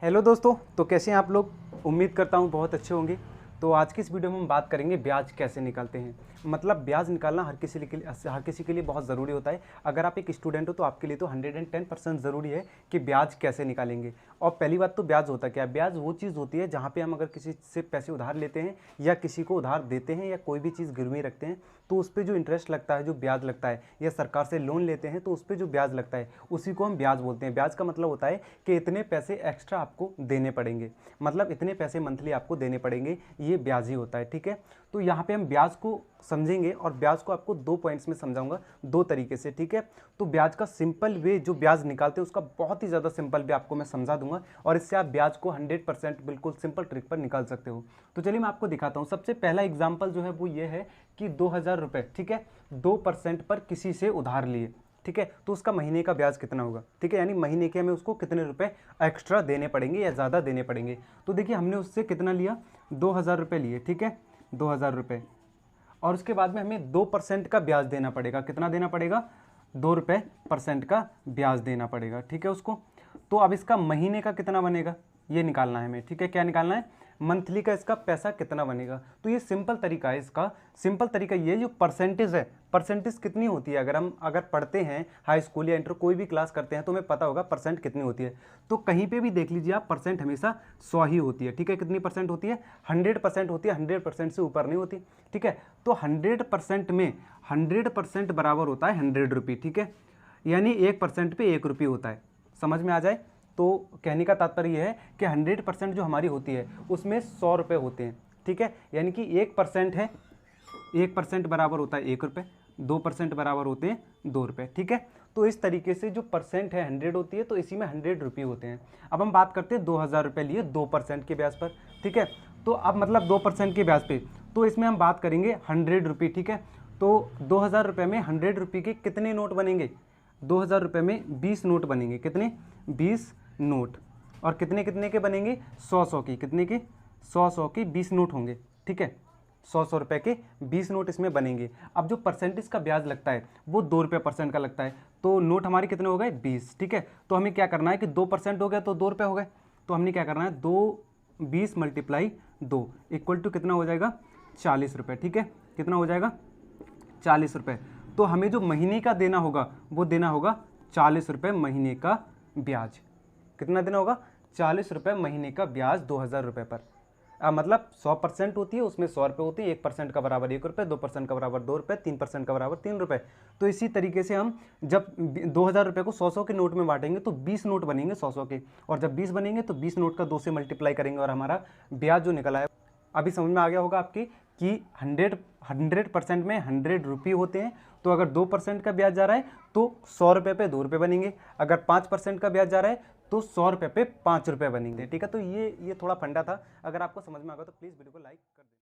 Hello दोस्तों, तो कैसे हैं आप लोग। उम्मीद करता हूँ बहुत अच्छे होंगे। तो आज की इस वीडियो में हम बात करेंगे ब्याज कैसे निकालते हैं। मतलब ब्याज निकालना हर किसी के लिए बहुत ज़रूरी होता है। अगर आप एक स्टूडेंट हो तो आपके लिए तो 110% ज़रूरी है कि ब्याज कैसे निकालेंगे। और पहली बात तो ब्याज होता क्या है। ब्याज वो चीज़ होती है जहाँ पे हम अगर किसी से पैसे उधार लेते हैं या किसी को उधार देते हैं या कोई भी चीज़ गिरवी रखते हैं तो उस पर जो इंटरेस्ट लगता है, जो ब्याज लगता है, या सरकार से लोन लेते हैं तो उस पर जो ब्याज लगता है उसी को हम ब्याज बोलते हैं। ब्याज का मतलब होता है कि इतने पैसे एक्स्ट्रा आपको देने पड़ेंगे, मतलब इतने पैसे मंथली आपको देने पड़ेंगे, ये ब्याज ही होता है। ठीक है, तो यहाँ पे हम ब्याज को समझेंगे और ब्याज को आपको 2 पॉइंट्स में समझाऊंगा, 2 तरीके से। ठीक है, तो ब्याज का सिंपल वे जो ब्याज निकालते हैं उसका बहुत ही ज़्यादा सिंपल वे आपको मैं समझा दूंगा और इससे आप ब्याज को 100% बिल्कुल सिंपल ट्रिक पर निकाल सकते हो। तो चलिए मैं आपको दिखाता हूँ। सबसे पहला एग्जाम्पल जो है वो ये है कि 2000 रुपये, ठीक है, 2% पर किसी से उधार लिए। ठीक है, तो उसका महीने का ब्याज कितना होगा। ठीक है, यानी महीने के हमें उसको कितने रुपए एक्स्ट्रा देने पड़ेंगे या ज़्यादा देने पड़ेंगे। तो देखिए हमने उससे कितना लिया, 2000 रुपये लिए। ठीक है, 2000 रुपये, और उसके बाद में हमें 2% का ब्याज देना पड़ेगा। कितना देना पड़ेगा, 2 रुपये % का ब्याज देना पड़ेगा। ठीक है उसको। तो अब इसका महीने का कितना बनेगा ये निकालना है हमें। ठीक है, क्या निकालना है, मंथली का इसका पैसा कितना बनेगा। तो ये सिंपल तरीका है, इसका सिंपल तरीका ये जो परसेंटेज है, परसेंटेज कितनी होती है। अगर पढ़ते हैं हाई स्कूल या इंटर कोई भी क्लास करते हैं तो हमें पता होगा परसेंट कितनी होती है। तो कहीं पे भी देख लीजिए आप, परसेंट हमेशा 100 ही होती है। ठीक है, कितनी परसेंट होती है, 100% होती है, 100% से ऊपर नहीं होती। ठीक है, तो 100% में 100% बराबर होता है 100 रुपये। ठीक है, यानी 1% पे 1 रुपये होता है। समझ में आ जाए तो कहने का तात्पर्य यह है कि 100% जो हमारी होती है उसमें 100 रुपये होते हैं। ठीक है, यानी कि 1% है, 1% बराबर होता है 1 रुपये, 2% बराबर होते हैं 2 रुपये। ठीक है, तो इस तरीके से जो परसेंट है 100 होती है तो इसी में 100 रुपये होते हैं। अब हम बात करते हैं 2000 रुपये लिए 2% के ब्याज पर। ठीक है, तो अब मतलब 2% के ब्याज पे, तो इसमें हम बात करेंगे 100 रुपये। ठीक है, तो 2000 रुपये में 100 रुपये के कितने नोट बनेंगे, 2000 रुपये में 20 नोट बनेंगे। कितने, 20 नोट। और कितने कितने के बनेंगे, 100 की, कितने के, 100 की 20 नोट होंगे। ठीक है, 100 रुपये के 20 नोट इसमें बनेंगे। अब जो परसेंटेज का ब्याज लगता है वो 2 रुपये% का लगता है। तो नोट हमारे कितने हो गए, 20। ठीक है, तो हमें क्या करना है कि 2% हो गया तो 2 रुपये हो गए। तो हमने क्या करना है, 20 × 2 इक्वल टू कितना हो जाएगा, 40 रुपये। ठीक है, कितना हो जाएगा, 40 रुपये। तो हमें जो महीने का देना होगा वो देना होगा 40 रुपये महीने का ब्याज। कितना देना होगा, 40 रुपये महीने का ब्याज 2000 रुपये पर। मतलब 100% होती है, उसमें 100 रुपये होती है। 1% का बराबर 1 रुपये, 2% का बराबर 2 रुपये, 3% का बराबर 3 रुपये। तो इसी तरीके से हम जब 2000 रुपये को 100 के नोट में बांटेंगे तो 20 नोट बनेंगे 100 के, और जब 20 बनेंगे तो 20 नोट का 2 से मल्टीप्लाई करेंगे और हमारा ब्याज जो निकला है। अभी समझ में आ गया होगा आपकी कि 100% में 100 रुपये होते हैं। तो अगर 2% का ब्याज जा रहा है तो 100 रुपये पे 2 रुपये बनेंगे। अगर 5% का ब्याज जा रहा है तो 100 रुपये पे 5 रुपये बनेंगे। ठीक है, तो ये थोड़ा फंडा था। अगर आपको समझ में आ गया तो प्लीज़ वीडियो को लाइक कर दें।